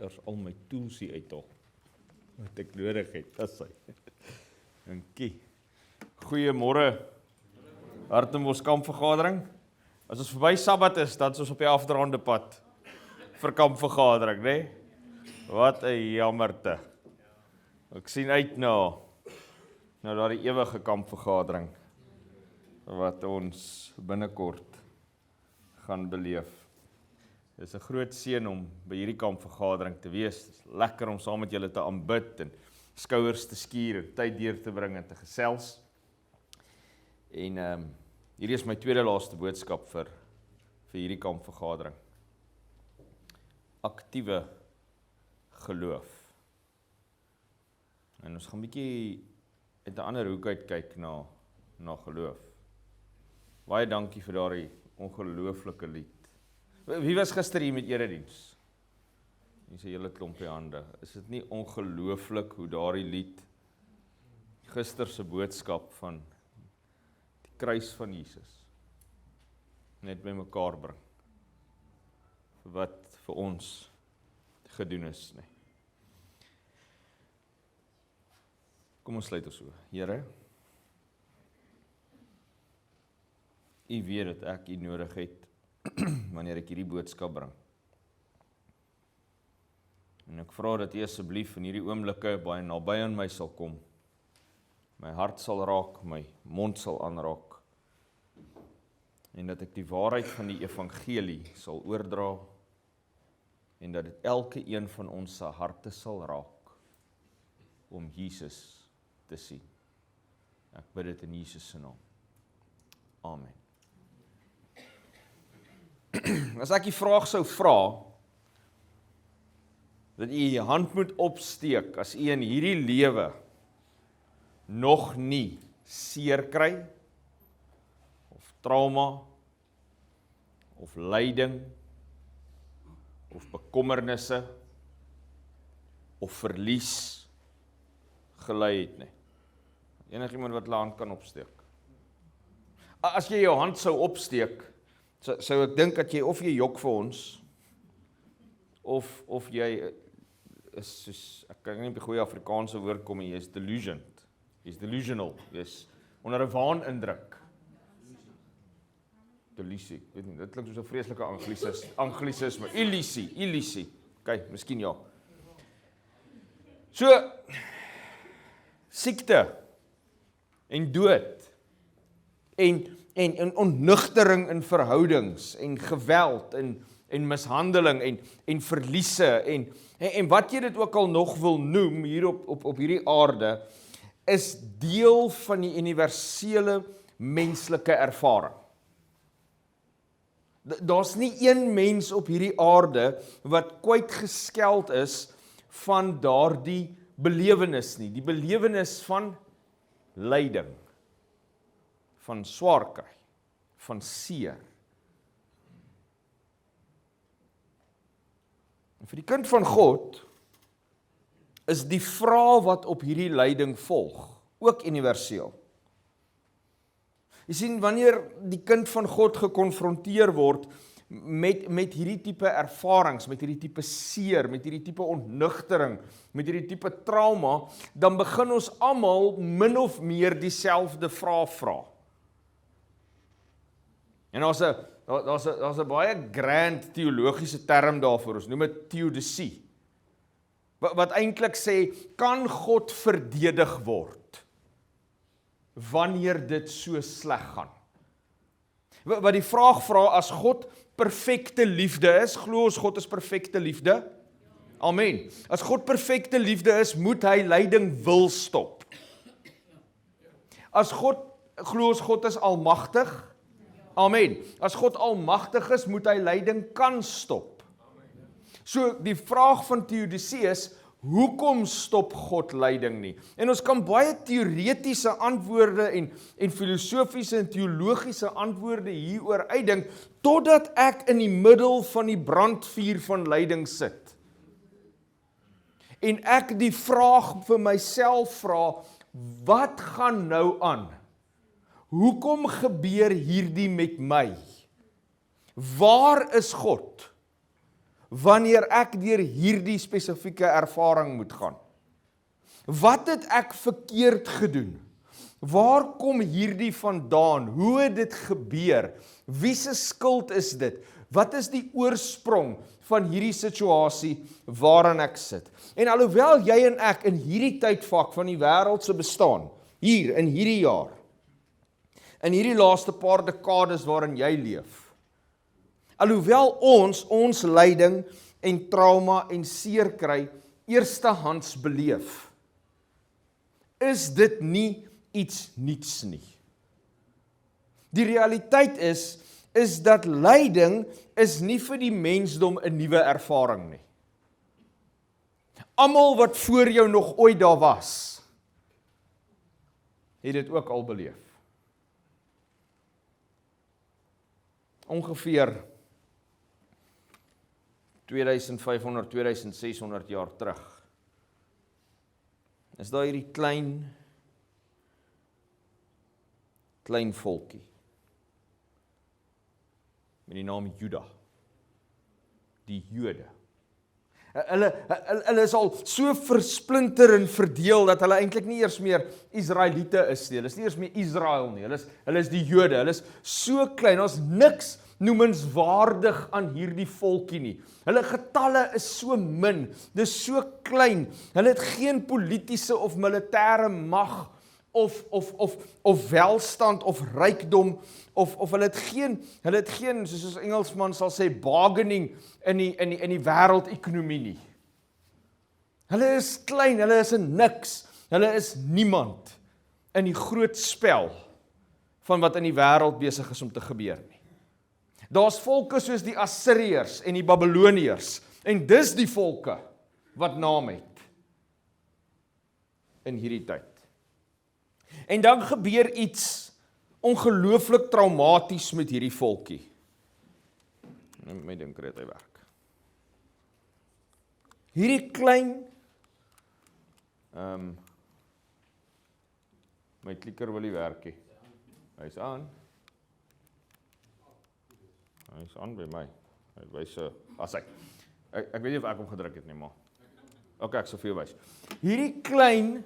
eers al my tools hier uithaal, wat ek nodig het, dat is hy. Dankie. Goeiemôre, Hartenbos kampvergadering. As ons verby Sabbat is, dan is ons op die afdraande pad vir kampvergadering, né? Wat 'n jammerte. Ek sien uit na daardie ewige kampvergadering wat ons binnekort gaan beleef. Dit is 'n groot seën om by hierdie kampvergadering te wees. Dit is lekker om saam met julle te aanbid en skouers te skuur en tyd deur te bring en te gesels. En hierdie is my tweede laaste boodskap vir hierdie kampvergadering. Aktiewe geloof. En ons gaan 'n bietjie uit 'n ander hoek uit kyk na geloof. Baie dankie vir daardie ongelooflike lied. Wie was gister hier met erediens? Hier is 'n hele klompie hande. Is dit nie ongelooflik hoe daardie lied gister se boodskap van die kruis van Jesus net by mekaar bring? Vir wat vir ons gedoen is, nee. Kom ons sluit ons so. Here, U weet dat ek U nodig het wanneer ek hierdie boodskap bring. En ek vra dat U asseblief in hierdie oomblikke baie naby aan my sal kom. My hart sal raak, my mond sal aanraak. En dat ek die waarheid van die evangelie sal oordra en dat dit elke een van ons se harte sal raak om Jesus te sien. Ek bid dit in Jesus se naam. Amen. As ek die vraag sou vra, dat u die hand moet opsteek, as u in hierdie lewe nog nie seer kry, of trauma, of lyding, of bekommernisse, of verlies gelei het nie. Enigiemand wat hulle hand kan opsteek. As jy jou hand sou opsteek, sou ek dink dat jy of jy jok vir ons, of jy is soos, ek kan nie op die goeie Afrikaanse woord kom, jy is delusioned, jy is delusional, jy is onder 'n waanindruk. Delusie, weet nie, dit klink soos 'n vreeslike anglisisme, illusie, kyk, miskien ja. So, siekte, en dood, en onnugtering in verhoudings, en geweld, en mishandeling, en verliese, en wat jy dit ook al nog wil noem, hier op hierdie aarde, is deel van die universele menslike ervaring. Daar's nie een mens op hierdie aarde, wat kwyt geskeld is, van daardie belewenis nie, die belewenis van lyding, van swaar kry, van seer. En vir die kind van God is die vraag wat op hierdie lyding volg, ook universeel. Jy sien, wanneer die kind van God gekonfronteer word met hierdie tipe ervarings, met hierdie tipe seer, met hierdie tipe ontnugtering, met hierdie tipe trauma, dan begin ons almal min of meer dieselfde vraag vra. En daar's 'n baie grand teologiese term daarvoor, ons noem dit theodicy. Wat eintlik sê, kan God verdedig word wanneer dit so sleg gaan? Wat die vraag vra, as God perfekte liefde is, glo ons God is perfekte liefde? Amen. As God perfekte liefde is, moet hy lyding wil stop. As glo ons God is almagtig? Amen. As God almagtig is, moet hy lyding kan stop. So die vraag van theodicy is, hoekom stop God lyding nie? En ons kan baie teoretiese antwoorde en filosofiese en teologiese antwoorde hieroor uitdink, totdat ek in die middel van die brandvuur van lyding sit. En ek die vraag vir myself vra, wat gaan nou aan? Hoekom gebeur hierdie met my? Waar is God? wanneer ek deur hierdie spesifieke ervaring moet gaan? Wat het ek verkeerd gedoen? Waar kom hierdie vandaan? Hoe het dit gebeur? Wie se skuld is dit? Wat is die oorsprong van hierdie situasie waarin ek sit? En alhoewel jy en ek in hierdie tydvak van die wêreld se bestaan, hier in hierdie jaar, in hierdie laaste paar dekades waarin jy leef, alhoewel ons lyding en trauma en seer kry eerstehands beleef, is dit nie iets niets nie. Die realiteit is dat lyding is nie vir die mensdom 'n nuwe ervaring nie. Almal wat voor jou nog ooit daar was, het dit ook al beleef. Ongeveer 2500, 2600 jaar terug, is daar hierdie klein volkie, met die naam Juda, die Jode. Hulle is al so versplinter en verdeel, dat hulle eintlik nie eers meer Israeliete is nie, hulle is nie eers meer Israel nie, hulle is die Jode, hulle is so klein, ons niks noemenswaardig aan hierdie volkie nie. Hulle getalle is so min, dis so klein, hulle het geen politieke of militêre mag, of welstand, of rykdom, of hulle het geen, soos 'n Engelsman sal sê, bargaining in die wêreldekonomie nie. Hulle is klein, hulle is 'n niks, hulle is niemand in die groot spel van wat in die wêreld besig is om te gebeur nie. Daar's volke soos die Assiriërs en die Babiloniërs, en dis die volke wat naam het in hierdie tyd. En dan gebeur iets ongelooflik traumaties met hierdie volkie. My dink dit hy werk. Hierdie klein my klikker wil nie werk nie. Hy's aan. Hy's aan by my. Hy wys ek weet nie of ek hom gedruk het nie, maar. Okay, ek sal vir jou wys. Hierdie klein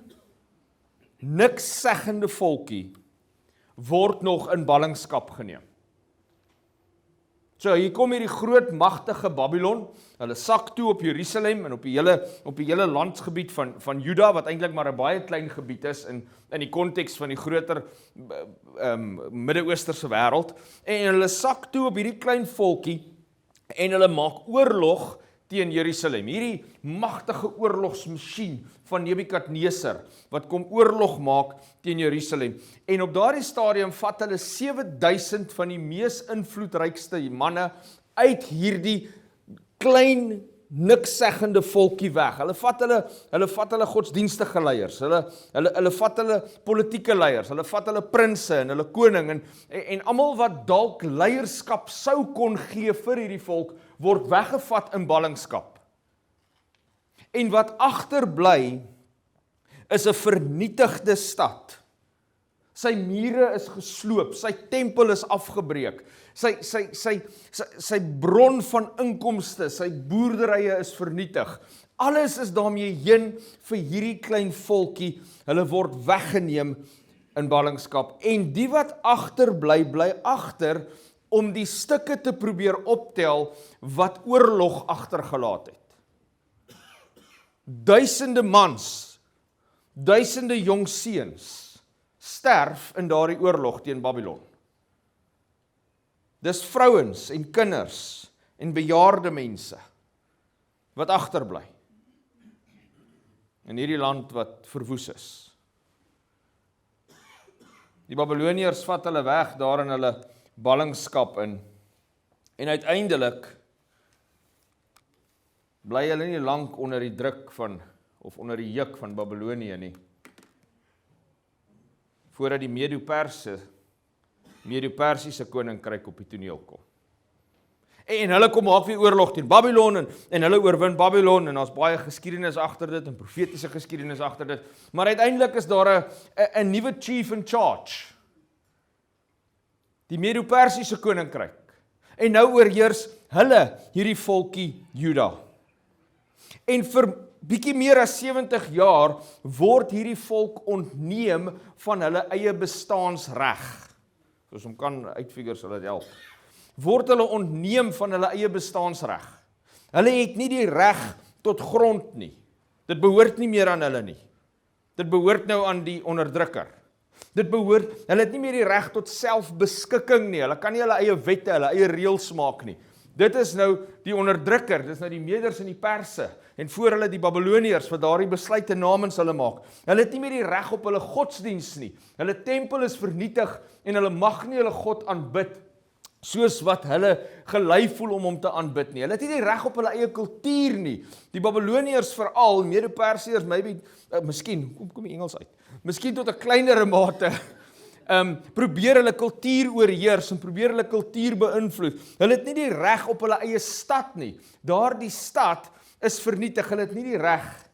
niks seggende volkie word nog in ballingskap geneem. So, hier kom hierdie groot magtige Babylon, hulle sak toe op Jerusalem en op die hele landsgebied van Juda, wat eintlik maar 'n baie klein gebied is in die konteks van die groter Midde-Oosterse wêreld, en hulle sak toe op hierdie klein volkie en hulle maak oorlog teen Jerusalem. Hierdie magtige oorlogsmasjien van Nebukadneser wat kom oorlog maak teen Jerusalem. En op daardie stadium vat hulle 7000 van die mees invloedrykste manne uit hierdie klein niks seggende volkie weg. Hulle vat hulle godsdienstige leiers, hulle vat hulle politieke leiers, hulle vat hulle prinse en hulle koning en almal wat dalk leierskap sou kon gee vir hierdie volk word weggevat in ballingskap. En wat agterbly is 'n vernietigde stad. Sy mure is gesloop, sy tempel is afgebreek, sy bron van inkomste, sy boerderye is vernietig. Alles is daarmee heen vir hierdie klein volkie, hulle word weggeneem in ballingskap. En die wat agterbly, bly agter om die stukke te probeer optel wat oorlog agtergelaat het. Duisende mans, duisende jong seuns sterf in daardie oorlog teen Babylon. Dis vrouens en kinders en bejaarde mense wat agterbly in hierdie land wat verwoes is. Die Babiloniërs vat hulle weg daar in hulle ballingskap in en uiteindelik bly hulle nie lank onder die druk van of onder die juk van Babilonië nie. Voordat die Medo-Persiese koninkryk op die toneel kom. En hulle kom maak weer oorlog teen Babylon en hulle oorwin Babylon en daar's baie geskiedenis agter dit en profetiese geskiedenis agter dit. Maar uiteindelik is daar 'n nuwe chief in charge. Die Medo-Persiese koninkryk En nou oorheers hulle hierdie volkie Juda. En vir bietjie meer as 70 jaar word hierdie volk ontneem van hulle eie bestaansreg. Soos hom kan uitfigure sal dit help. Word hulle ontneem van hulle eie bestaansreg. Hulle het nie die reg tot grond nie. Dit behoort nie meer aan hulle nie. Dit behoort nou aan die onderdrukker. Hulle het nie meer die reg tot selfbeskikking nie. Hulle kan nie hulle eie wette, hulle eie reëls maak nie. Dit is nou die onderdrukker, dit is nou die Meders en die Perse, en voor hulle die Babyloniërs, wat daardie besluite namens hulle maak. Hulle het nie meer die reg op hulle godsdiens nie. Hulle tempel is vernietig, en hulle mag nie hulle God aanbid, soos wat hulle gelei voel om hom te aanbid nie. Hulle het nie die reg op hulle eie kultuur nie. Die Babyloniërs veral, Mede-Persiërs, miskien, kom die Engels uit, miskien tot 'n kleinere mate, probeer hulle kultuur oorheers en probeer hulle kultuur beïnvloed. Hulle het nie die reg op hulle eie stad nie. Daardie stad is vernietig. Hulle het nie die reg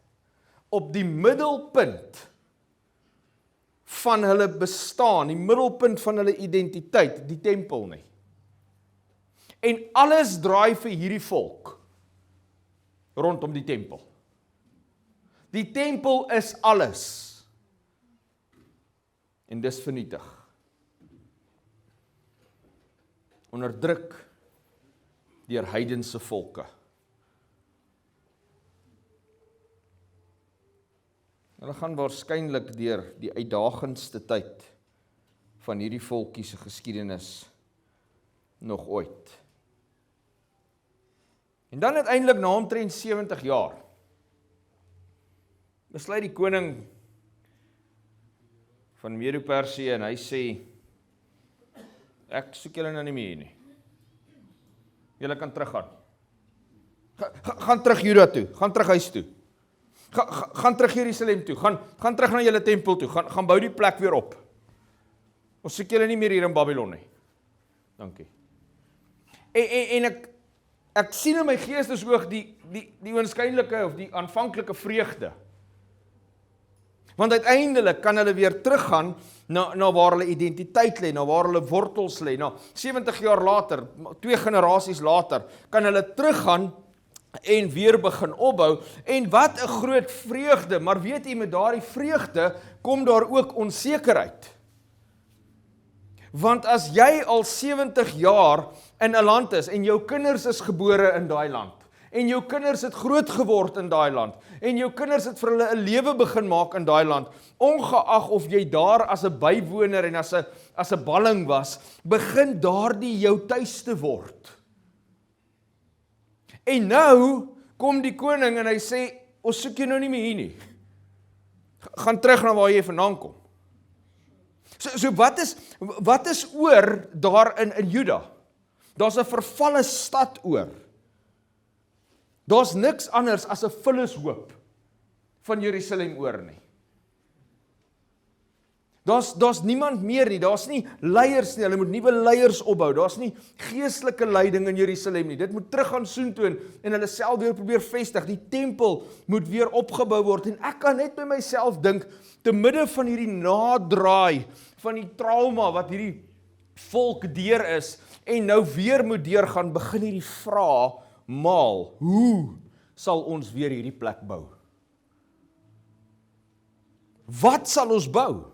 op die middelpunt van hulle bestaan, die middelpunt van hulle identiteit, die tempel nie. En alles draai vir hierdie volk rondom die tempel. Die tempel is alles. En dis vernietig. Onderdruk deur heidense volke. Hulle gaan waarskynlik deur die uitdagendste tyd van hierdie volkie se geskiedenis nog ooit. En dan uiteindelik na omtrent 70 jaar besluit die koning van Mede-Persië en hy sê, ek soek julle nou nie meer nie. Julle kan teruggaan. Gaan terug Juda toe, gaan terug huis toe. Gaan terug Jerusalem toe, gaan terug na julle tempel toe, gaan bou die plek weer op. Ons soek julle nie meer hier in Babylon nie. Dankie. En ek sien in my geestesoog die oënskynlike of die aanvanklike vreugde. Want uiteindelik kan hulle weer teruggaan na waar hulle identiteit lê, na waar hulle wortels lê. Na 70 jaar later, 2 generasies later, kan hulle teruggaan en weer begin opbou. En wat 'n groot vreugde, maar weet jy, met daardie vreugde kom daar ook onsekerheid. Want as jy al 70 jaar in 'n land is en jou kinders is gebore in daai land, en jou kinders het groot geword in daai land, en jou kinders het vir hulle 'n lewe begin maak in daai land, ongeag of jy daar as 'n bywoner en as 'n balling was, begin daardie jou tuiste word. En nou kom die koning en hy sê, ons soek jou nou nie meer hier nie. Gaan terug na waar jy vandaan kom. So wat is oor daar in Juda? Daar's 'n vervalle stad oor. Daar's niks anders as 'n vullishoop van Jerusalem oor nie. Daar's niemand meer nie, daar's nie leiers nie, hulle moet nuwe leiers opbou, daar's nie geestelike leiding in Jerusalem nie, dit moet teruggaan soontoe en hulle self weer probeer vestig, die tempel moet weer opgebou word, en ek kan net by myself dink, te midde van hierdie nadraai, van die trauma wat hierdie volk deur is, en nou weer moet deurgaan, begin hierdie vraag maal, hoe sal ons weer hierdie plek bou? Wat sal ons bou?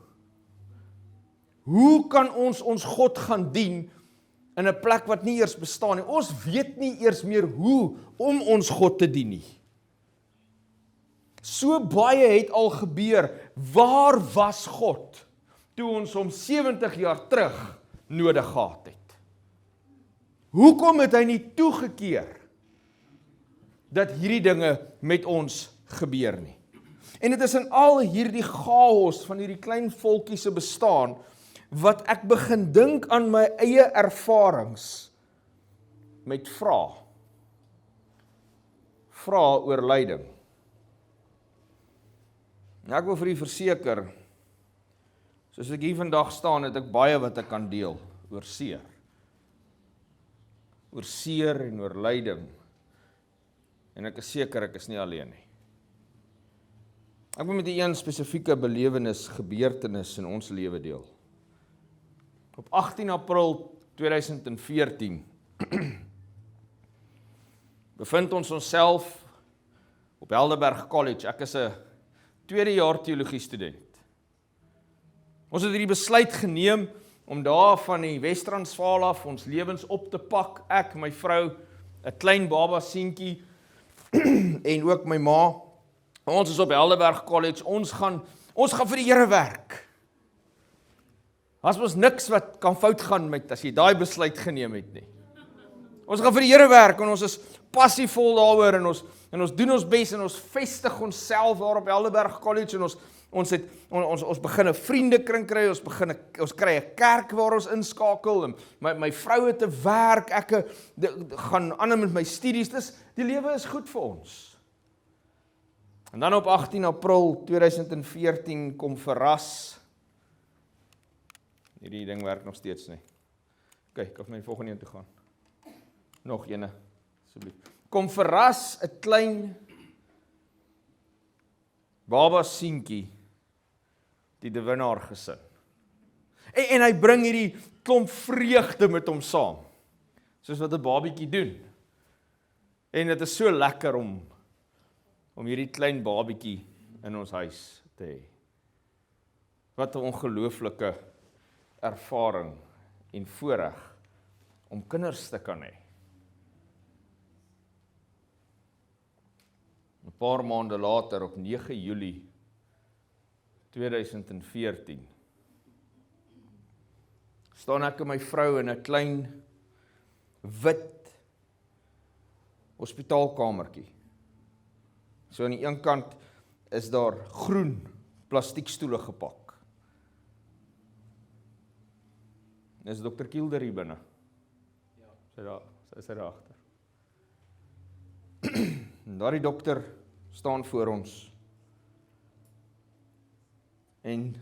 Hoe kan ons God gaan dien in 'n plek wat nie eers bestaan nie? Ons weet nie eers meer hoe om ons God te dien nie. So baie het al gebeur. Waar was God toe ons hom 70 jaar terug nodig gehad het? Hoekom het hy nie toegekeer dat hierdie dinge met ons gebeur nie? En dit is in al hierdie chaos van hierdie klein volkie se bestaan wat ek begin dink aan my eie ervarings met vrae oor lyding. En ek wil vir u verseker, soos ek hier vandag staan, het ek baie wat ek kan deel oor seer. Oor seer en oor lyding. En ek is seker ek is nie alleen nie. Ek wil met die een spesifieke belewenis, gebeurtenis in ons lewe deel. Op 18 April 2014 bevind ons onsself op Helderberg College. Ek is 'n tweede jaar teologie student. Ons het hierdie besluit geneem om daar van die Wes-Transvaal af ons lewens op te pak. Ek, my vrou, 'n klein baba seentjie en ook my ma. Ons is op Helderberg College. Ons gaan vir die Here werk. As ons niks wat kan fout gaan met as jy daai besluit geneem het nie. Ons gaan vir die Here werk en ons is passievol daaroor en ons doen ons bes en ons vestig onsself daar op Helderberg College en ons begin 'n vriendekring kry, ons kry 'n kerk waar ons inskakel en my vrou het 'n werk, ek gaan aan met my studies. Die lewe is goed vir ons. En dan op 18 April 2014 kom verras. Hierdie ding werk nog steeds nie. Kyk, of my die volgende een toe gaan. Nog ene, asseblief. Kom verras 'n klein baba seentjie die De Winnaar gesin. En hy bring hierdie klomp vreugde met hom saam. Soos wat 'n babietjie doen. En dit is so lekker om hierdie klein babietjie in ons huis te hê. Wat 'n ongelooflike ervaring en voorreg om kinders te kan hê. 'n Paar maande later, op 9 Julie 2014, staan ek en my vrou in 'n klein wit hospitaalkamertjie. So aan die een kant is daar groen plastiekstoele gepak. Is Dr. Kielder hier binne? Ja. Sy is daar agter. En daardie dokter staan voor ons. En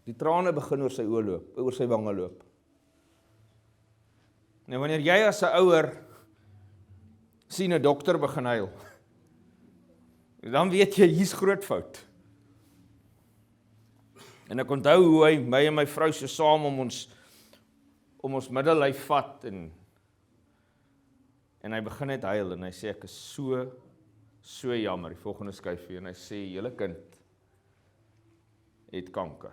die trane begin oor sy oë loop, oor sy wange loop. Nou wanneer jy as 'n ouer sien 'n dokter begin huil, dan weet jy hier's groot fout. En ek onthou hoe hy my en my vrou so saam om ons middellyf vat en hy begin net huil en hy sê ek is so jammer, die volgende skyfie, en hy sê julle kind het kanker.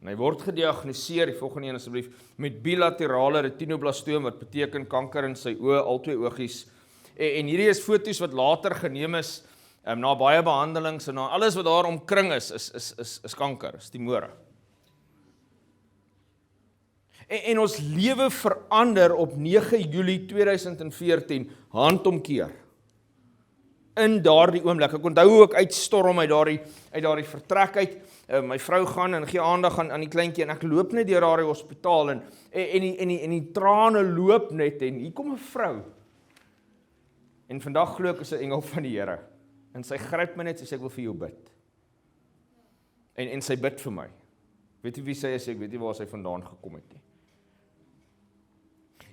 En hy word gediagnoseer, die volgende een asseblief, met bilaterale retinoblastoom, wat beteken kanker in sy oë, albei oogies. En hierdie is foto's wat later geneem is, na baie behandelings en na alles wat daar omkring is kanker, is tumore. En ons lewe verander op 9 Julie 2014, handomkeer. In daardie oomblik. Ek onthou hoe ek uitstorm uit daardie vertrek uit. My vrou gaan en gee aandag aan die kleintjie en ek loop net deur daardie hospitaal en die trane loop net en hier kom 'n vrou. En vandag glo ek is 'n engel van die Here. En sy gryp my net en sê ek wil vir jou bid. En sy bid vir my. Weet jy wie sy is? Ek weet nie waar sy vandaan gekom het nie.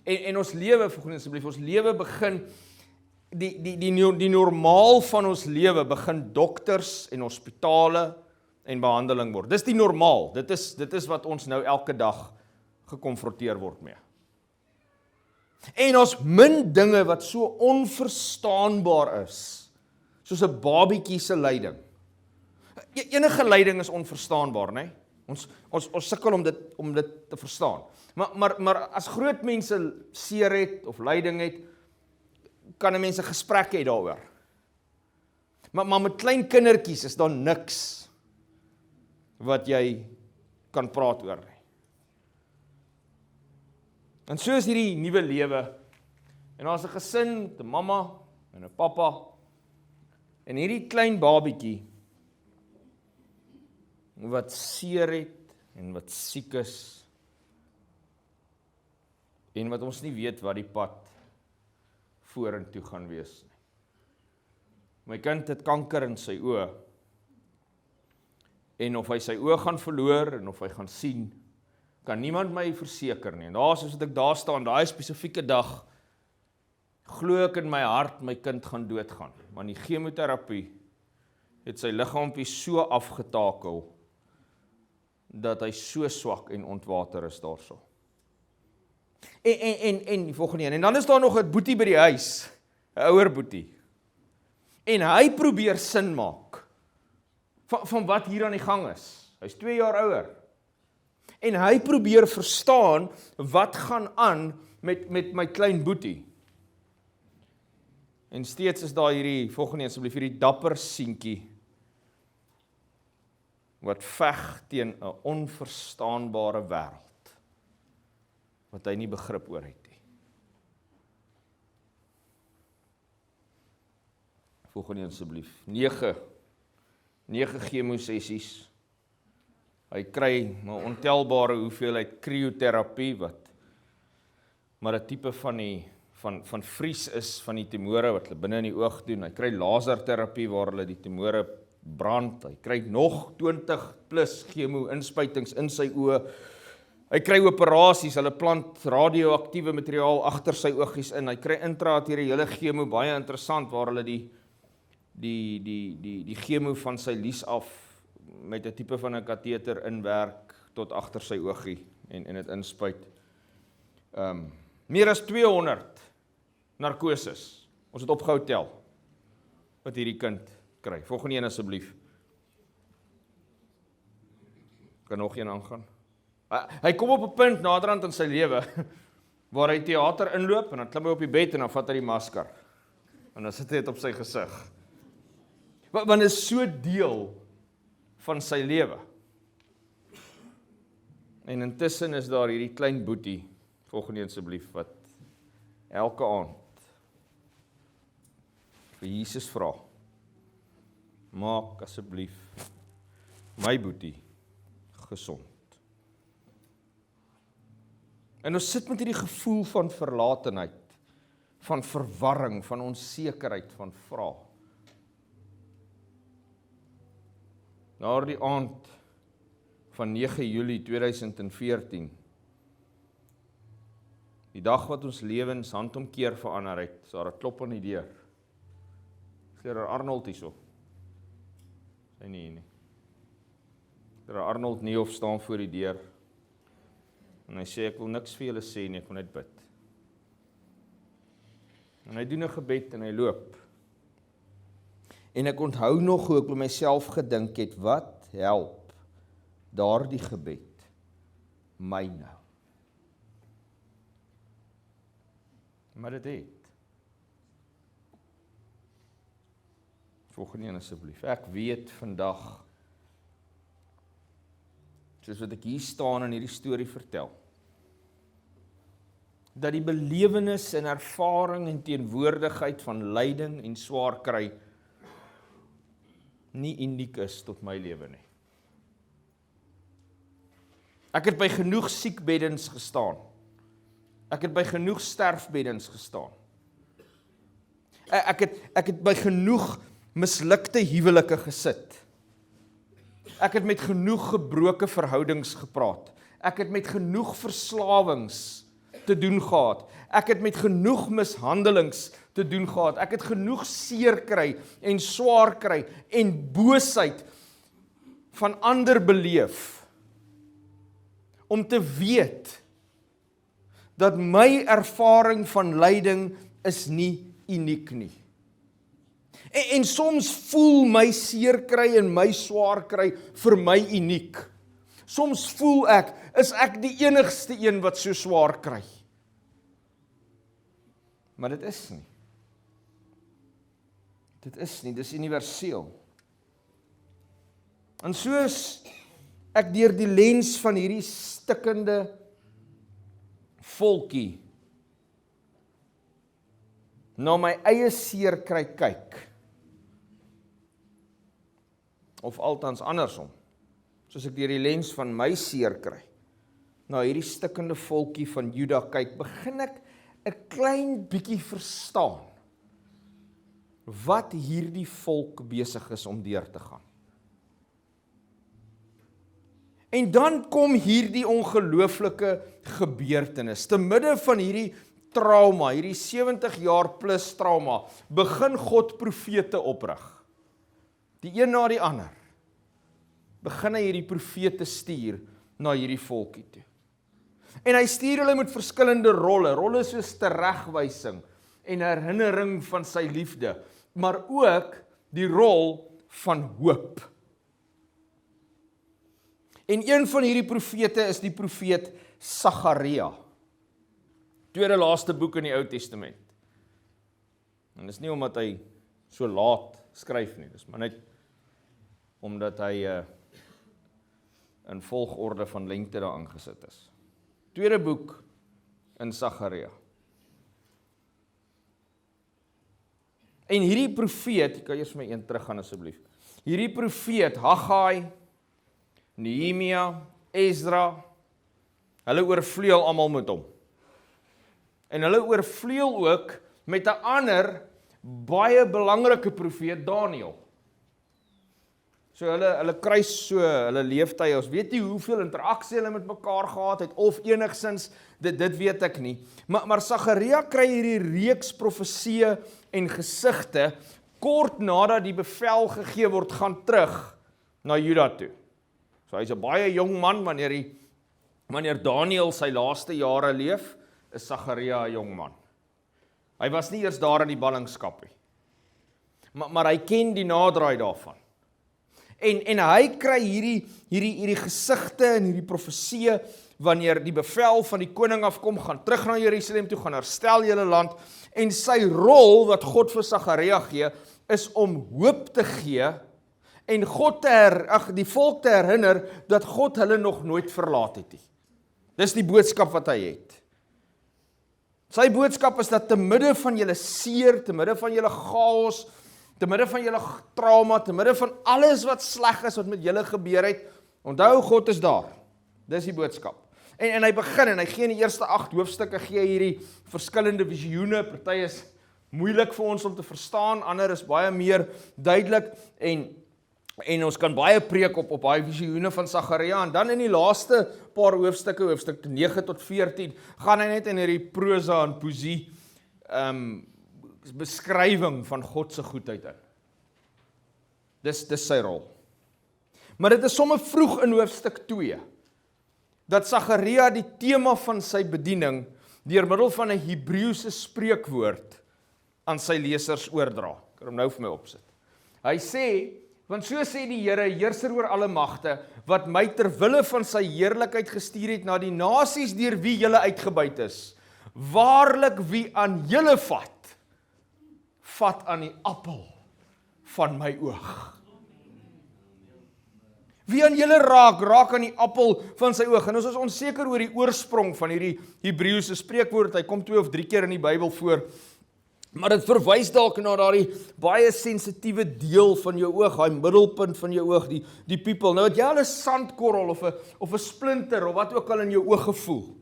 En ons lewe, volgens asseblief, ons lewe begin die normaal van ons lewe begin dokters en hospitale en behandeling word. Dis die normaal. Dit is wat ons nou elke dag gekonfronteer word mee. En ons min dinge wat so onverstaanbaar is, soos 'n babietjie se lyding. Enige lyding is onverstaanbaar, né? Ons sukkel om dit te verstaan. Maar as groot mense seer het of lyding het, kan 'n mens 'n gesprek hê daaroor. Maar met klein kindertjies is daar niks wat jy kan praat oor nie. En so is hierdie nuwe lewe. En daar's 'n gesin, met 'n mamma en 'n pappa. En hierdie klein babietjie wat seer het en wat siek is en wat ons nie weet wat die pad vorentoe gaan wees nie. My kind het kanker in sy oë. En of hy sy oë gaan verloor en of hy gaan sien, kan niemand my verseker nie. En soos ek daar staan, daai spesifieke dag, glo ek in my hart, my kind gaan doodgaan. Want die chemoterapie het sy liggaampie so afgetakel, dat hy so swak en ontwater is daarso. En die volgende een. En dan is daar nog 'n boetie by die huis, 'n ouer boetie. En hy probeer sin maak van wat hier aan die gang is. Hy's 2 jaar ouer. En hy probeer verstaan wat gaan aan met my klein boetie. En steeds is daar hierdie, volgende asseblief, hierdie dapper seentjie wat veg teen 'n onverstaanbare wêreld wat hy nie begrip oor het nie. Volgende asseblief. 9 chemosessies. Hy kry 'n ontelbare hoeveelheid krioterapie wat maar 'n tipe van vries is van die tumore wat hulle binne in die oog doen. Hy kry laserterapie waar hulle die tumore brand. Hy kry nog 20 plus chemo-inspuitings in sy oë. Hy kry operasies, hulle plant radioaktiewe materiaal agter sy oogies in. Hy kry intraarteriële chemo, baie interessant, waar hulle die chemo van sy lies af met 'n tipe van 'n kateter inwerk tot agter sy oogie en dit inspuit. Meer as 200 narkoses. Ons het opgehou tel wat hierdie kind kry. Volgende een asseblief. Kan nog een aangaan? Hy kom op 'n punt naderhand in sy lewe waar hy teater inloop en dan klim hy op die bed en dan vat hy die masker. En dan sit hy dit op sy gesig. Want is so deel van sy lewe. En intussen is daar hierdie klein boetie, volgende asseblief, wat elke aand vir Jesus vra, maak asseblief my boetie gesond. En ons sit met hierdie gevoel van verlatenheid, van verwarring, van onsekerheid, van vrae. Daardie aand van 9 Julie 2014, die dag wat ons lewens handomkeer verander het, is daar 'n klop aan die deur. Deur Arnold hierso. Sy nie hier nie. Deur Arnold Niehoff staan voor die deur. En hy sê, ek wil niks vir julle sê nie, ek wil net bid. En hy doen 'n gebed en hy loop. En ek onthou nog hoe ek by myself gedink het, wat help daardie gebed my nou? Maar dit het. Volgende een asseblief. Ek weet vandag, soos wat ek hier staan en hierdie storie vertel, dat die belewenis en ervaring en teenwoordigheid van lyding en swaar kry nie uniek is tot my lewe nie. Ek het by genoeg siekbeddens gestaan. Ek het by genoeg sterfbeddens gestaan. Ek het by genoeg mislukte huwelike gesit. Ek het met genoeg gebroke verhoudings gepraat. Ek het met genoeg verslawings te doen gehad. Ek het met genoeg mishandelings te doen gehad. Ek het genoeg seer kry en swaar kry en boosheid van ander beleef om te weet dat my ervaring van lyding is nie uniek nie. En soms voel my seer kry en my swaar kry vir my uniek. Soms voel is ek die enigste een wat so swaar kry. Maar dit is nie. Dit is nie, dis universeel. En soos ek deur die lens van hierdie stikkende volkie na my eie seer kry kyk, of althans andersom, soos ek deur die lens van my seer kry, na hierdie stikkende volkie van Juda kyk, begin ek 'n klein bietjie verstaan wat hierdie volk besig is om deur te gaan. En dan kom hierdie ongelooflike gebeurtenis, te midde van hierdie trauma, hierdie 70 jaar plus trauma, begin God profete oprig. Die een na die ander. Begin hy hierdie profete stuur na hierdie volkie toe. En hy stuur hulle met verskillende rolle soos teregwysing en herinnering van sy liefde, maar ook die rol van hoop. En een van hierdie profete is die profeet Sagaria. Tweede laaste boek in die Ou Testament. En dis nie omdat hy so laat skryf nie, dis maar net omdat hy in volgorde van lengte daar aangesit is. Tweede boek in Sagaria. En hierdie profeet, ek kan eers vir my een teruggaan asseblief. Hierdie profeet, Haggai, Nehemia, Ezra, hulle oorvleuel almal met hom. En hulle oorvleuel ook met 'n ander baie belangrike profeet, Daniël. So hulle kruis so hulle leeftye. Ons weet nie hoeveel interaksie hulle met mekaar gehad het of enigsins dit weet ek nie. Maar Sagaria kry hierdie reeks profeseë en gesigte kort nadat die bevel gegee word gaan terug na Juda toe. So hy's 'n baie jong man wanneer Daniël sy laaste jare leef, is Sagaria 'n jong man. Hy was nie eers daar in die ballingskap nie. Maar hy ken die naderdraai daarvan. En hy kry hierdie gesigte en hierdie profeseë wanneer die bevel van die koning afkom, gaan terug na Jerusalem toe, gaan herstel julle land, en sy rol wat God vir Sagaria gee, is om hoop te gee en die volk te herinner dat God hulle nog nooit verlaat het nie. Dis die boodskap wat hy het. Sy boodskap is dat te midde van julle seer, te midde van julle chaos, te midde van julle trauma, te midde van alles wat sleg is wat met julle gebeur het, onthou God is daar. Dis die boodskap. En hy begin en hy gee in die eerste 8 hoofstukke gee hierdie verskillende visioene, party is moeilik vir ons om te verstaan, ander is baie meer duidelik en ons kan baie preek op baie visioene van Sagaria, en dan in die laaste paar hoofstukke, hoofstuk 9 tot 14, gaan hy net in hierdie prosa en poesie beskrywing van God se goedheid in. Dis sy rol. Maar dit is sommer vroeg in hoofstuk 2, dat Sagaria die tema van sy bediening deur middel van 'n Hebreëse spreekwoord aan sy lesers oordra. Ek kan hom nou vir my opsit. Hy sê, want so sê die Here, heerser oor alle magte, wat my ter wille van sy heerlikheid gestuur het na die nasies deur wie julle uitgebuit is. Waarlik wie aan julle vat aan die appel van my oog. Wie aan julle raak aan die appel van sy oog. En ons is onseker oor die oorsprong van hierdie Hebreëse spreekwoord. Hy kom 2 of 3 keer in die Bybel voor. Maar dit verwys dalk na daardie baie sensitiewe deel van jou oog, daai middelpunt van jou oog, die pupil. Nou het jy al 'n sandkorrel of 'n splinter of wat ook al in jou oog gevoel.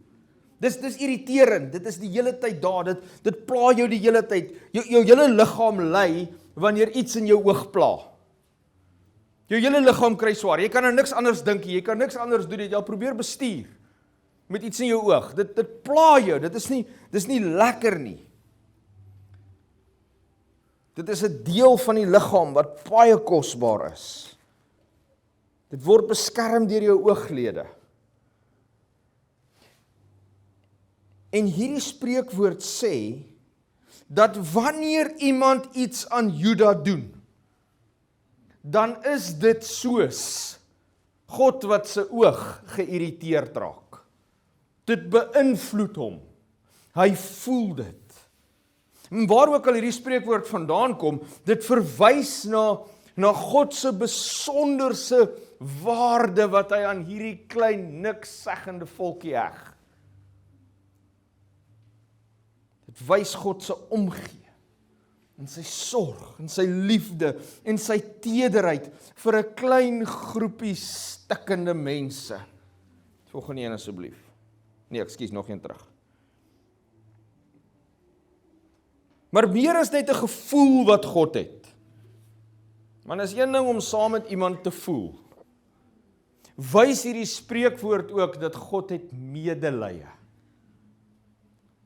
Dis irriterend, dit is die hele tyd daar, dit pla jou die hele tyd. Jou hele liggaam ly wanneer iets in jou oog pla. Jou hele liggaam kry swaar, jy kan aan niks anders dink, jy kan niks anders doen, jy al probeer bestuur met iets in jou oog. Dit pla jou, dis nie lekker nie. Dit is 'n deel van die liggaam wat baie kosbaar is. Dit word beskerm deur jou ooglede. En hierdie spreekwoord sê, dat wanneer iemand iets aan Juda doen, dan is dit soos God wat sy oog geïrriteerd raak. Dit beïnvloed hom. Hy voel dit. En waar ook al hierdie spreekwoord vandaan kom, dit verwys na God se besonderse waarde wat hy aan hierdie klein niks seggende volkie heg. Dit wys God se omgee en sy sorg en sy liefde en sy tederheid vir 'n klein groepie stikkende mense. Volgende een asseblief. Nee, ekskuus, nog een terug. Maar meer is net 'n gevoel wat God het. Want is een ding om saam met iemand te voel. Wys hierdie spreekwoord ook dat God het medelee.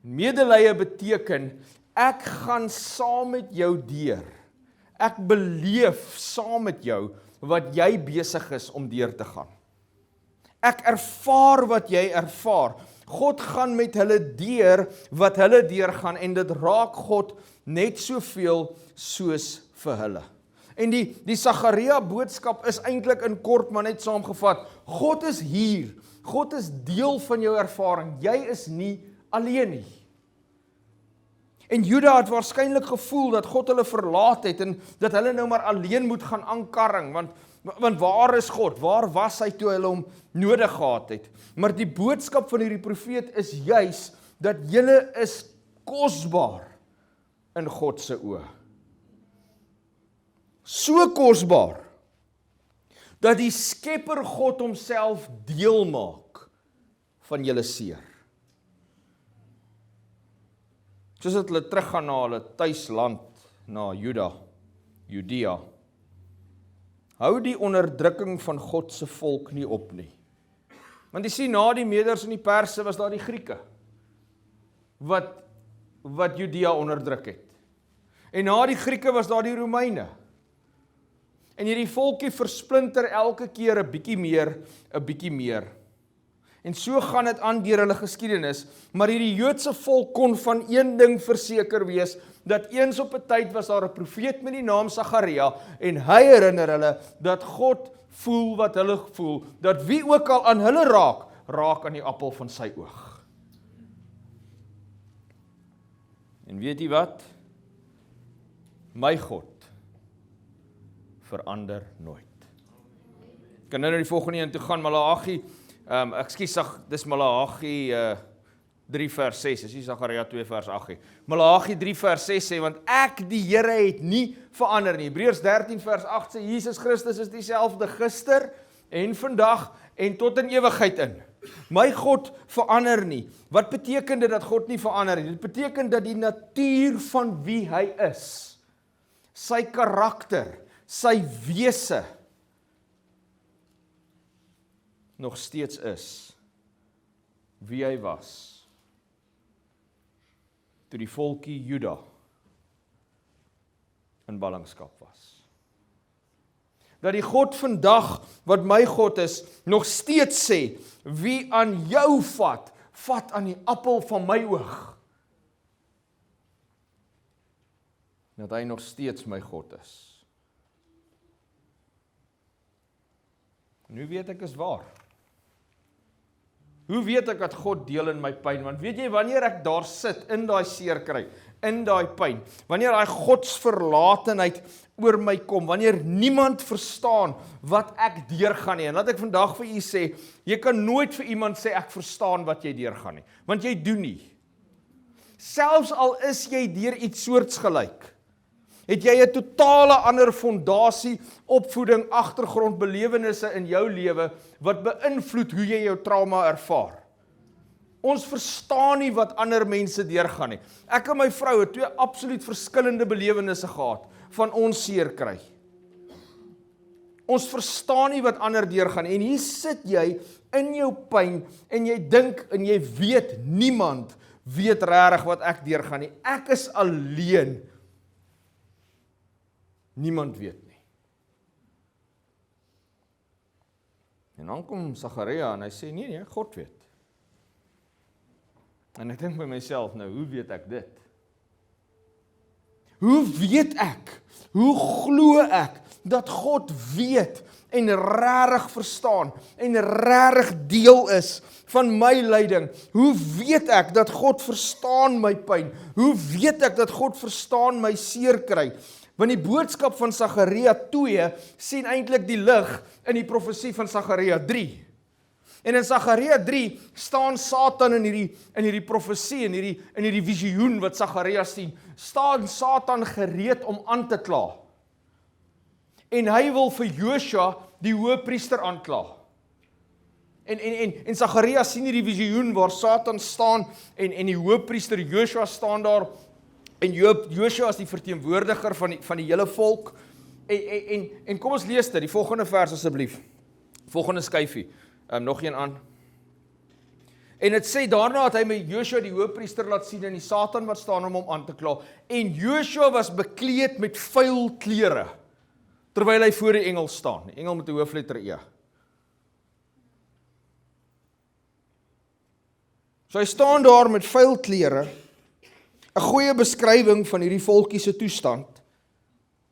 Medelee beteken, ek gaan saam met jou deur. Ek beleef saam met jou wat jy besig is om deur te gaan. Ek ervaar wat jy ervaar. God gaan met hulle deur wat hulle deurgaan en dit raak God net soveel soos vir hulle. En die Sagaria boodskap is eintlik in kort maar net saamgevat. God is hier. God is deel van jou ervaring. Jy is nie alleen nie. En Juda het waarskynlik gevoel dat God hulle verlaat het en dat hulle nou maar alleen moet gaan aankarring, want waar is God? Waar was hy toe hulle hom nodig gehad het? Maar die boodskap van hierdie profeet is juis dat julle is kosbaar in God se oë. So kosbaar dat die Skepper God homself deel maak van julle seer. Soos dat hulle teruggaan na hulle tuisland, na Judea, hou die onderdrukking van God se volk nie op nie. Want jy sien, na die Meders en die Perse was daar die Grieke, wat Judea onderdruk het. En na die Grieke was daar die Romeine. En hierdie volkie versplinter elke keer 'n bietjie meer. En so gaan dit aan deur hulle geskiedenis, maar hierdie Joodse volk kon van een ding verseker wees, dat eens op 'n tyd was daar 'n profeet met die naam Sagaria, en hy herinner hulle dat God voel wat hulle voel, dat wie ook al aan hulle raak aan die appel van sy oog. En weet jy wat? My God verander nooit. Ek kan nou die volgende een toe gaan, Maleagi, dis Maleagi 3 vers 6, is nie Sagaria 2 vers 8 nie. Maleagi 3 vers 6 sê, want ek die Here het nie verander nie. Hebreërs 13 vers 8 sê, Jesus Christus is dieselfde gister en vandag en tot in ewigheid in. My God verander nie. Wat beteken dit dat God nie verander nie? Dit beteken dat die natuur van wie hy is, sy karakter, sy wese, nog steeds is wie hy was toe die volkie Juda in ballingskap was. Dat die God vandag, wat my God is, nog steeds sê, wie aan jou vat aan die appel van my oog. Dat hy nog steeds my God is. En hoe weet ek is waar? Hoe weet ek dat God deel in my pyn? Want weet jy, wanneer ek daar sit, in daai seer kry, in daai pyn, wanneer daai godsverlatenheid oor my kom, wanneer niemand verstaan wat ek deurgaan nie, en laat ek vandag vir u sê, jy kan nooit vir iemand sê, ek verstaan wat jy deurgaan nie, want jy doen nie. Selfs al is jy deur iets soortgelyk, het jy 'n totale ander fondasie, opvoeding, agtergrond, belewennisse in jou lewe, wat beïnvloed hoe jy jou trauma ervaar. Ons verstaan nie wat ander mense deurgaan nie. Ek en my vrou het 2 absoluut verskillende belewennisse gehad, van ons seer kry. Ons verstaan nie wat ander deurgaan nie, en hier sit jy in jou pyn, en jy dink, en jy weet, niemand weet regtig wat ek deurgaan nie. Ek is alleen. Niemand weet nie. En dan kom Sagaria en hy sê, nee, God weet. En ek dink by myself, nou, hoe weet ek dit? Hoe weet ek? Hoe glo ek dat God weet en regtig verstaan en regtig deel is van my lyding? Hoe weet ek dat God verstaan my pyn? Hoe weet ek dat God verstaan my seer kry? Want die boodskap van Sagaria 2 sien eintlik die lig in die profesie van Sagaria 3. En in Sagaria 3 staan Satan in hierdie profesie, in hierdie visioen wat Sagaria sien, staan Satan gereed om aan te kla. En hy wil vir Joshua, die hoëpriester, aankla. En Sagaria sien hierdie visioen waar Satan staan en die hoëpriester Joshua staan daar. En Joshua is die verteenwoordiger van die hele volk. En kom ons lees dit, die volgende vers asseblief. Volgende skyfie, nog een aan. En het sê, daarna het hy met Joshua die hoëpriester laat sien, en die Satan wat staan om hom aan te kla. En Joshua was bekleed met vuil klere, terwyl hy voor die engel staan. Die engel met die hoofletter E. So hy staan daar met vuil klere, 'n goeie beskrywing van hierdie volkie se toestand.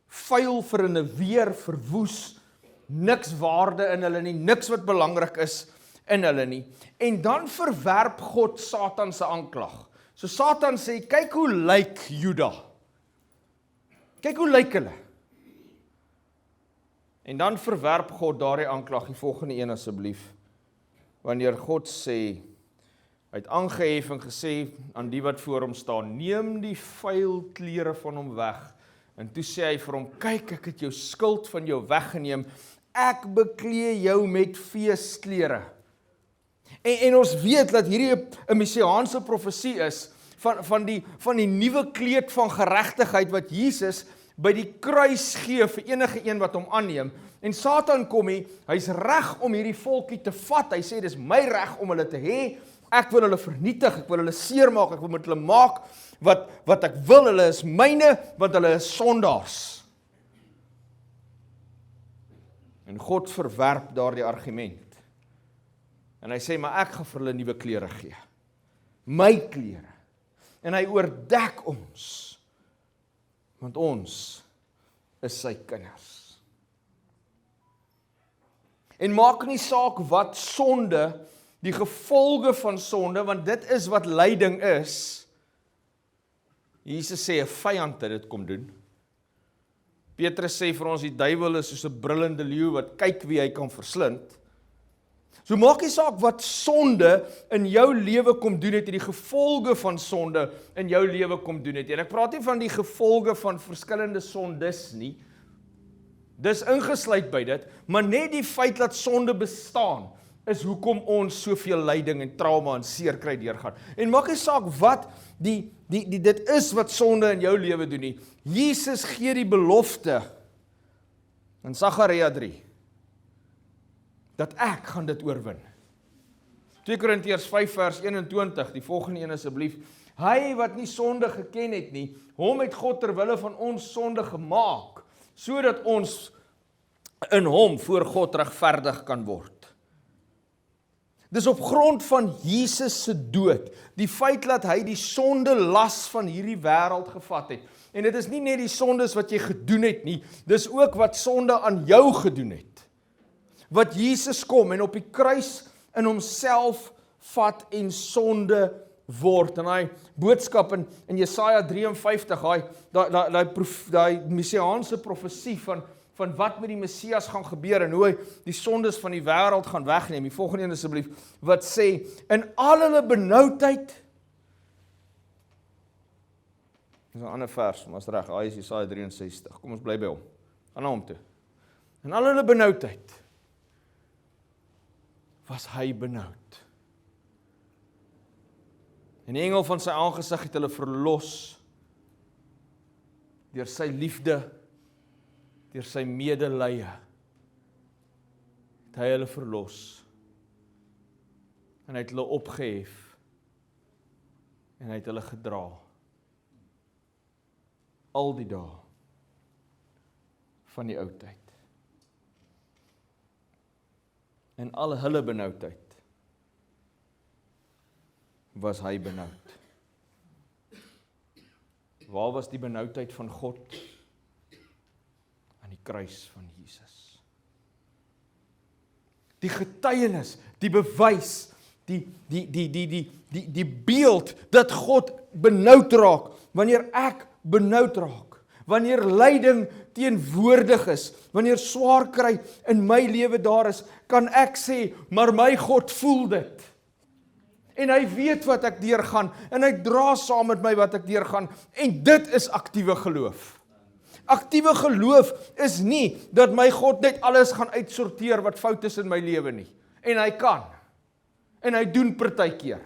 Vuil vir in 'n weer verwoes, niks waarde in hulle nie, niks wat belangrik is in hulle nie. En dan verwerp God Satan se aanklag. So Satan sê, kyk hoe lyk Juda. Kyk hoe lyk hulle. En dan verwerp God daardie aanklag, die volgende een asseblief. Wanneer God sê, hy het aangehef en gesê aan die wat voor hom staan, neem die vuil klere van hom weg. En toe sê hy vir hom, kyk, ek het jou skuld van jou weggeneem, ek beklee jou met feesklere. En ons weet dat hierdie 'n messiaanse profesie is van die nuwe kleed van geregtigheid wat Jesus by die kruis gee vir enige een wat hom aanneem. En Satan kom hy's reg om hierdie volkie te vat. Hy sê dis my reg om hulle te hê. Ek wil hulle vernietig, ek wil hulle seermaak, ek wil met hulle maak wat ek wil. Hulle is myne, want hulle is sondaars. En God verwerp daardie argument. En hy sê, maar ek gaan vir hulle nuwe klere gee. My klere. En hy oordek ons. Want ons is sy kinders. En maak nie saak wat sonde, die gevolge van sonde, want dit is wat lyding is. Jesus sê 'n vyand het dit kom doen. Petrus sê vir ons die duiwel is soos 'n brullende leeu wat kyk wie hy kan verslind. So maak nie saak wat sonde in jou lewe kom doen het, die gevolge van sonde in jou lewe kom doen het. En ek praat nie van die gevolge van verskillende sondes nie. Dis ingesluit by dit, maar net die feit dat sonde bestaan, is hoekom ons soveel lyding en trauma en seer kry deurgaan. En maak nie saak wat dit is wat sonde in jou lewe doen nie. Jesus gee die belofte in Sagaria 3 dat ek gaan dit oorwin. 2 Korintiërs 5 vers 21, die volgende een asseblief. Hy wat nie sonde geken het nie, hom het God ter wille van ons sonde gemaak, sodat ons in hom voor God regverdig kan word. Dis op grond van Jesus se dood, die feit dat hy die sonde las van hierdie wêreld gevat het. En dit is nie net die sondes wat jy gedoen het nie, dis ook wat sonde aan jou gedoen het. Wat Jesus kom en op die kruis in homself vat en sonde word. En hy boodskap in Jesaja 53, daai messiaanse profesie van wat met die Messias gaan gebeur en hoe hy die sondes van die wêreld gaan wegneem. Die volgende een asseblief, wat sê, in al hulle benoudheid, dis 'n ander vers, maar is reg, hy is Jesaja 63, kom ons bly by hom, gaan na hom toe. In al hulle benoudheid, was hy benoud. En die engel van sy aangesig het hulle verlos, deur sy liefde, deur sy medelee, het hy hulle verlos, en hy het hulle opgehef, en hy het hulle gedra, al die dae, van die ou tyd. En al hulle benoudheid, was hy benoud. Waar was die benoudheid van God? Aan die kruis van Jesus. Die getuienis, die bewys, die beeld dat God benoud raak, wanneer ek benoud raak, wanneer lyding teenwoordig is, wanneer swaar kry in my lewe daar is, kan ek sê, maar my God voel dit. En hy weet wat ek deurgaan, en hy dra saam met my wat ek deurgaan, en dit is aktiewe geloof. Aktiewe geloof is nie dat my God net alles gaan uitsorteer wat fout is in my lewe nie. En hy kan. En hy doen partykeer.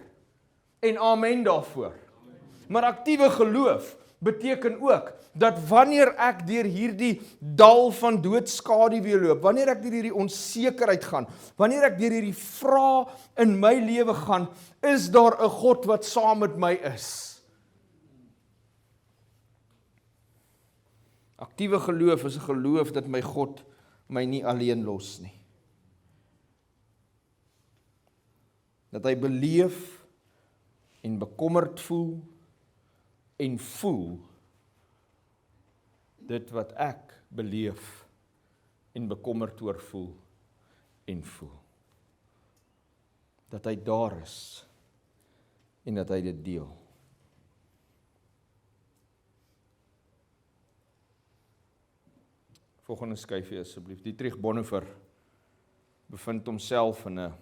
En amen daarvoor. Maar aktiewe geloof beteken ook dat wanneer ek deur hierdie dal van doodskaduwee loop, wanneer ek deur hierdie onsekerheid gaan, wanneer ek deur hierdie vrae in my lewe gaan, is daar 'n God wat saam met my is. Aktiewe geloof is 'n geloof dat my God my nie alleen los nie. Dat hy beleef en bekommerd voel en voel dit wat ek beleef en bekommerd oor voel en voel. Dat hy daar is en dat hy dit deel. Volgende skyfie asseblief. Dietrich Bonhoeffer bevind homself in 'n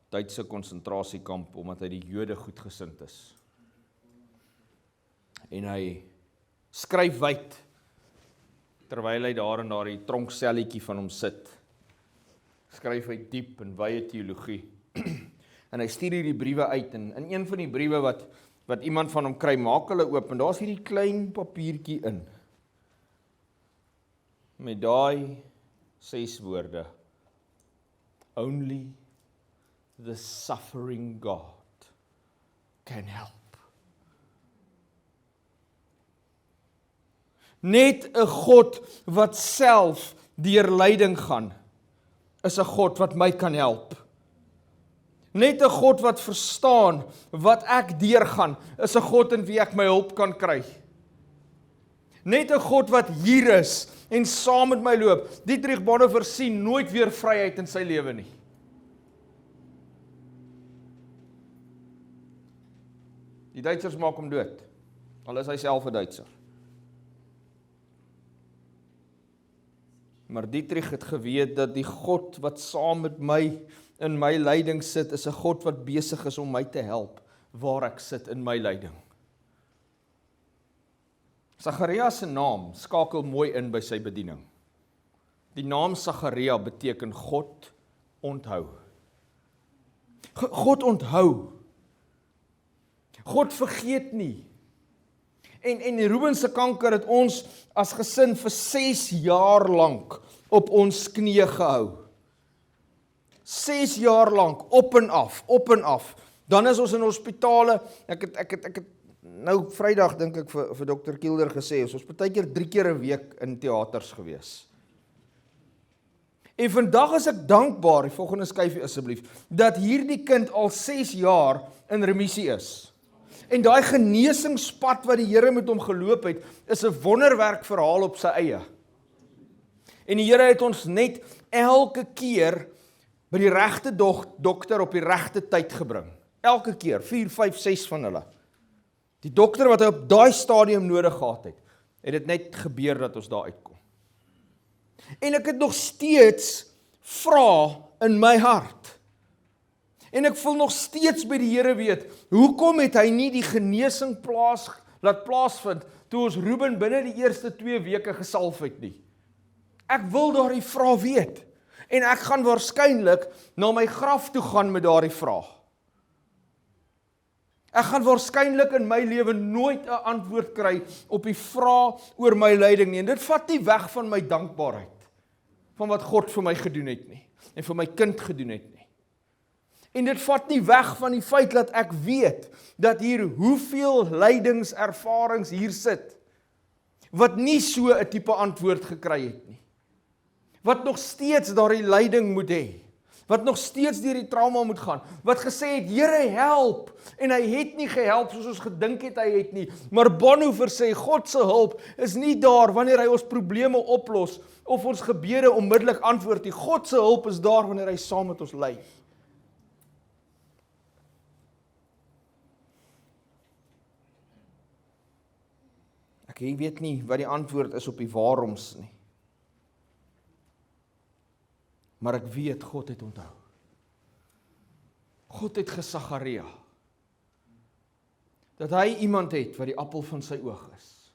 Duitse konsentrasiekamp omdat hy die Jode goedgesind is. En hy skryf wyd terwyl hy daar in daardie tronkselletjie van hom sit. Skryf hy diep en wye teologie. En hy stuur hierdie briewe uit en in een van die briewe wat iemand van hom kry, maak hulle oop en daar's hierdie klein papiertjie in. Met daai 6 woorde. Only the suffering God can help. Net 'n God wat self deur lyding gaan, is 'n God wat my kan help. Net 'n God wat verstaan wat ek deurgaan, is 'n God in wie ek my hulp kan kry. Net 'n God wat hier is en saam met my loop. Dietrich Bonhoeffer sien nooit weer vryheid in sy lewe nie. Die Duitsers maak hom dood, al is hy self 'n Duitser. Maar Dietrich het geweet dat die God wat saam met my in my lyding sit, is 'n God wat besig is om my te help waar ek sit in my lyding. Sagaria se naam skakel mooi in by sy bediening. Die naam Sagaria beteken God onthou. God onthou. God vergeet nie. En Ruben se kanker het ons as gesin vir 6 jaar lank op ons knieë gehou. 6 jaar lank, op en af. Dan is ons in hospitale. Ek het nou Vrydag dink ek vir Dr. Kielder gesê, ons baie keer 3 keer 'n week in teaters gewees. En vandag is ek dankbaar, die volgende skyfie asseblief, dat hierdie kind al 6 jaar in remissie is. En daai genesingspad wat die Here met hom geloop het, is 'n wonderwerk verhaal op sy eie. En die Here het ons net elke keer by die regte dokter op die regte tyd gebring. Elke keer, 4, 5, 6 van hulle. Die dokter wat hy op daai stadium nodig gehad het dit net gebeur dat ons daar uitkom. En ek het nog steeds vra in my hart. En ek voel nog steeds by die Here weet, hoekom het hy nie die genesing laat plaasvind, toe ons Ruben binne die eerste 2 weke gesalf het nie. Ek wil daardie vraag weet, en ek gaan waarskynlik na my graf toe gaan met daardie vraag. Ek gaan waarskynlik in my lewe nooit 'n antwoord kry op die vraag oor my lyding nie, en dit vat nie weg van my dankbaarheid, van wat God vir my gedoen het nie, en vir my kind gedoen het nie. En dit vat nie weg van die feit dat ek weet, dat hier hoeveel lydingservarings hier sit, wat nie so 'n tipe antwoord gekry het nie. Wat nog steeds daardie lyding moet hê, wat nog steeds deur die trauma moet gaan, wat gesê het, Here help, en hy het nie gehelp soos ons gedink het hy het nie, maar Bonhoeffer sê, God se hulp is nie daar wanneer hy ons probleme oplos, of ons gebede onmiddellik antwoord nie. God se hulp is daar wanneer hy saam met ons ly. Ek weet nie wat die antwoord is op die waaroms nie. Maar ek weet, God het onthou. God het gesagaria. Dat hy iemand het wat die appel van sy oog is.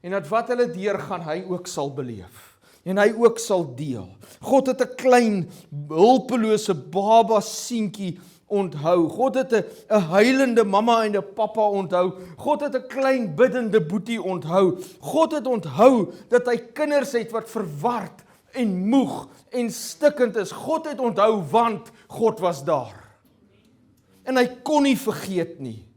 En dat wat hulle deurgaan, hy ook sal beleef. En hy ook sal deel. God het 'n klein, hulpelose baba seentjie onthou. God het 'n huilende mamma en 'n pappa onthou. God het 'n klein biddende boetie onthou. God het onthou dat hy kinders het wat verward en moeg en stikkend is. God het onthou, want God was daar. En hy kon nie vergeet nie.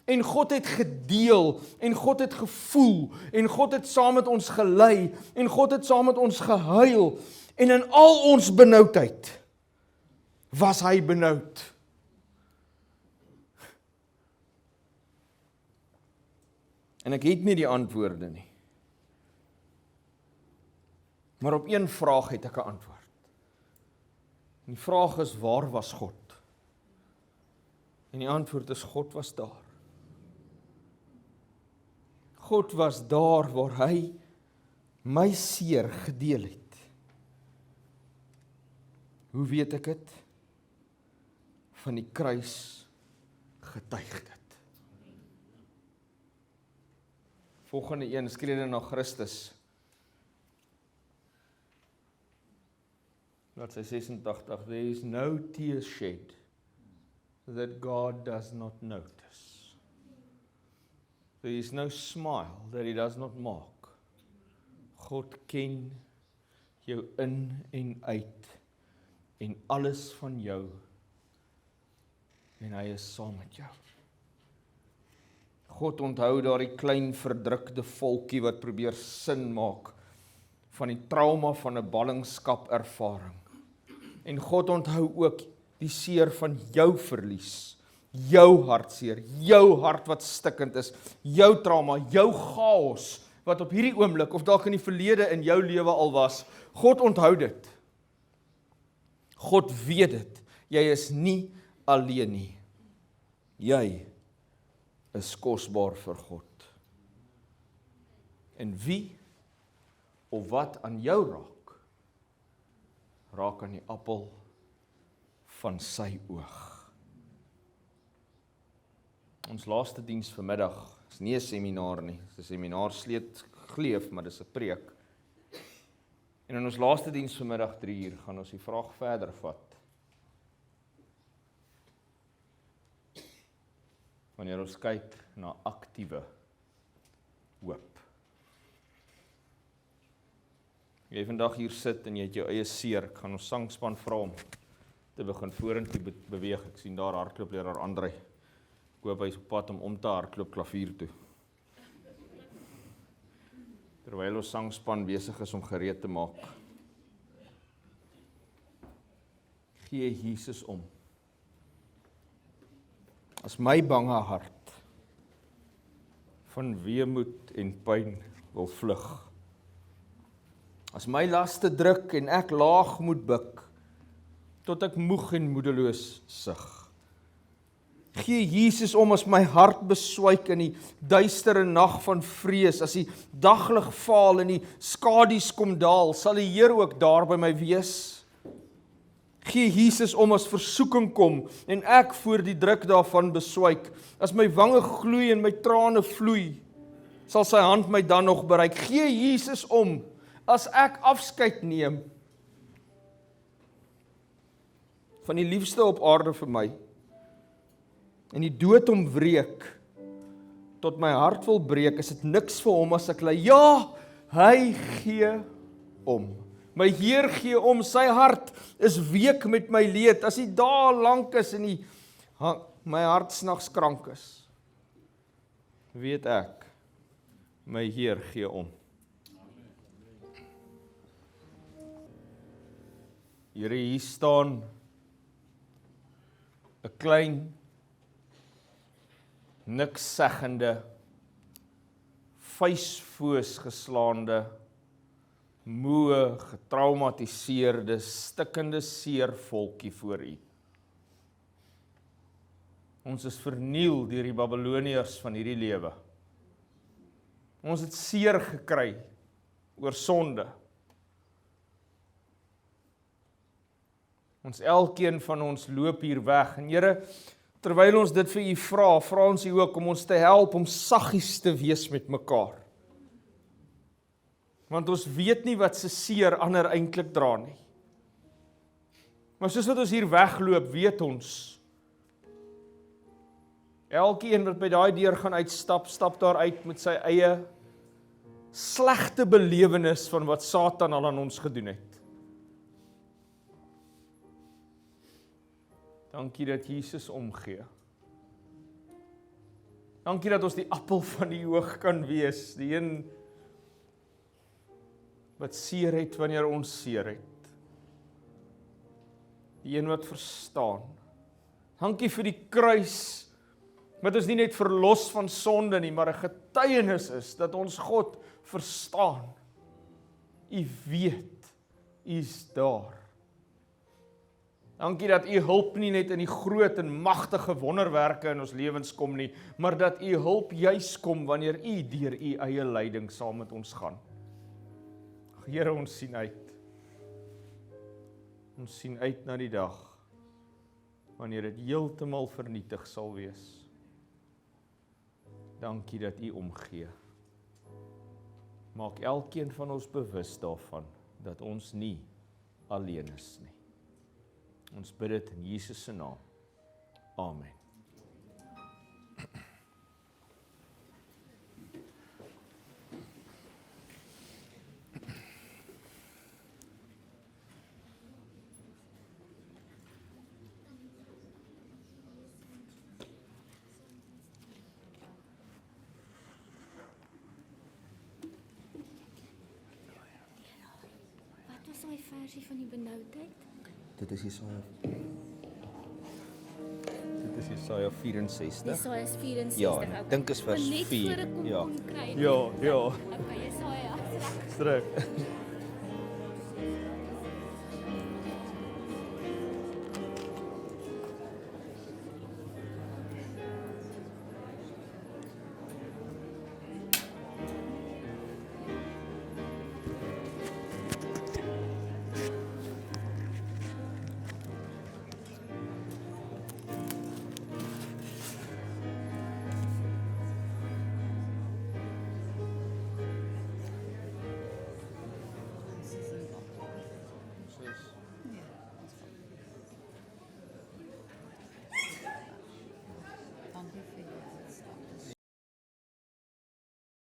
En God het gedeel, en God het gevoel, en God het saam met ons gelei, en God het saam met ons gehuil, en in al ons benoudheid was hy benoud. En ek het nie die antwoorde nie. Maar op een vraag het ek 'n antwoord. En die vraag is, waar was God? En die antwoord is, God was daar. God was daar waar hy my seer gedeel het. Hoe weet ek dit? Van die kruis getuig dit. Volgende een, skrede na Christus. Bladsy 86, there is no tear shed that God does not notice. There is no smile that he does not mark. God ken jou in en uit en alles van jou en hy is saam met jou. God onthou daardie klein verdrukte volkie wat probeer sin maak van die trauma van 'n ballingskap ervaring. En God onthou ook die seer van jou verlies, jou hartseer, jou hart wat stikkend is, jou trauma, jou chaos, wat op hierdie oomblik, of dalk in die verlede in jou lewe al was. God onthou dit. God weet dit. Jy is nie alleen nie. Jy is kosbaar vir God. En wie of wat aan jou raak, raak aan die appel van sy oog. Ons laaste diens vanmiddag is nie 'n seminaar nie, dis 'n seminaar sleet gleef, maar dis 'n preek. En in ons laaste diens vanmiddag 3:00 gaan ons die vraag verder vat. Wanneer ons kyk na aktiewe hoop. Jy vandag hier sit en jy het jou eie seer, ek gaan ons sangspan vra om te begin vorentoe beweeg. Ek sien daar hardloopleraar Andrei. Ek hoop hy is op pad om te hardloop klavier toe. Terwyl ons sangspan besig is om gereed te maak, gee Jesus om. As my bange hart van weemoed en pyn wil vlug, as my laste druk en ek laag moet buik, tot ek moeg en moedeloos sug, gee Jesus om as my hart beswyk in die duistere nag van vrees, as die daglig faal en die skadu's kom daal, sal die Here ook daar by my wees. Gee Jesus om as versoeking kom en ek voor die druk daarvan beswyk, as my wange gloei en my trane vloei, sal sy hand my dan nog bereik. Gee Jesus om as ek afskeid neem van die liefste op aarde vir my, en die dood hom wreek, tot my hart wil breek, is dit niks vir hom as ek lei. Ja, hy gee om. My Heer gee om, sy hart is week met my leed, as die dae lank is en my hart snags krank is, weet ek, my Heer gee om. Here, hier staan 'n klein, niks seggende, vuisfoos geslaande, moe, getraumatiseerde, stikkende seer volkie voor U. Ons is verniel deur die Babiloniërs van hierdie lewe. Ons het seer gekry oor sonde. Ons elkeen van ons loop hier weg. En Here, terwyl ons dit vir U vra, vra ons U ook om ons te help om saggies te wees met mekaar. Want ons weet nie wat se seer ander eintlik dra nie. Maar soos wat ons hier wegloop, weet ons, elkeen wat by daai deur gaan uitstap, stap daar uit met sy eie slegte belewenis van wat Satan al aan ons gedoen het. Dankie dat Jesus omgee. Dankie dat ons die appel van die oog kan wees, die een wat seer het wanneer ons seer het. Die een wat verstaan. Dankie vir die kruis Dat ons nie net verlos van sonde nie, maar 'n getuienis is dat ons God verstaan. U weet, U is daar. Dankie dat U hulp nie net in die groot en magtige wonderwerke in ons lewens kom nie, maar dat U hulp juis kom wanneer U deur U eie leiding saam met ons gaan. Here, ons sien uit. Ons sien uit na die dag wanneer dit heeltemal vernietig sal wees. Dankie dat U omgee. Maak elkeen van ons bewus daarvan dat ons nie alleen is nie. Ons bid dit in Jesus se naam. Amen. Wat was daai versie van die benoudheid? Dit is Jesaja 64. Jesaja 64. Ja, ek dink is vers Maar net 4. voor ek hom Ja. kon kry. Ja. Okay, Jesaja. Strek.